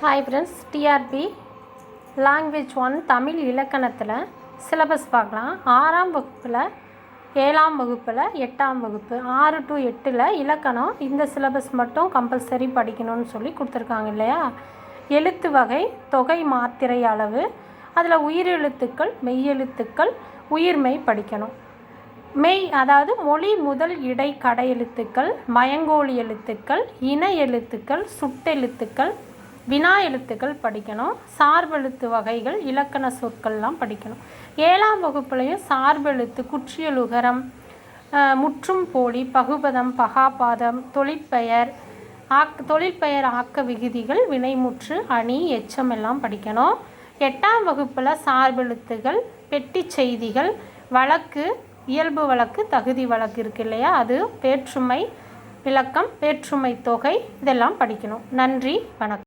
Hi friends, TRB language 1 Tamil இலக்கணத்தில் syllabus பார்க்கலாம். 6ஆம் வகுப்பில் 7ஆம் வகுப்பில் 8ஆம் வகுப்பு 6 to 8 இலக்கணம் இந்த சிலபஸ் மட்டும் கம்பல்சரி படிக்கணும்னு சொல்லி கொடுத்துருக்காங்க இல்லையா. எழுத்து வகை, தொகை, மாத்திரை அளவு, அதில் உயிரெழுத்துக்கள், மெய்யெழுத்துக்கள், உயிர்மெய் படிக்கணும். மெய் அதாவது மொழி முதல் இடை கடை எழுத்துக்கள், மயங்கோலி எழுத்துக்கள், இன எழுத்துக்கள், சுட்டெழுத்துக்கள், வினா எழுத்துக்கள் படிக்கணும். சார்பெழுத்து வகைகள், இலக்கண சொற்கள்லாம் படிக்கணும். 7ஆம் வகுப்புலையும் சார்பெழுத்து, குற்றியலுகரம், முற்றும் போலி, பகுபதம், பகாபாதம், தொழிற்பெயர், தொழிற்பெயர் ஆக்க விகுதிகள், வினைமுற்று, அணி, எச்சம் எல்லாம் படிக்கணும். 8ஆம் வகுப்பில் சார்பெழுத்துகள், பெட்டி செய்திகள், வழக்கு, இயல்பு வழக்கு, தகுதி வழக்கு இருக்கு இல்லையா, அது வேற்றுமை விளக்கம், வேற்றுமை தொகை இதெல்லாம் படிக்கணும். நன்றி, வணக்கம்.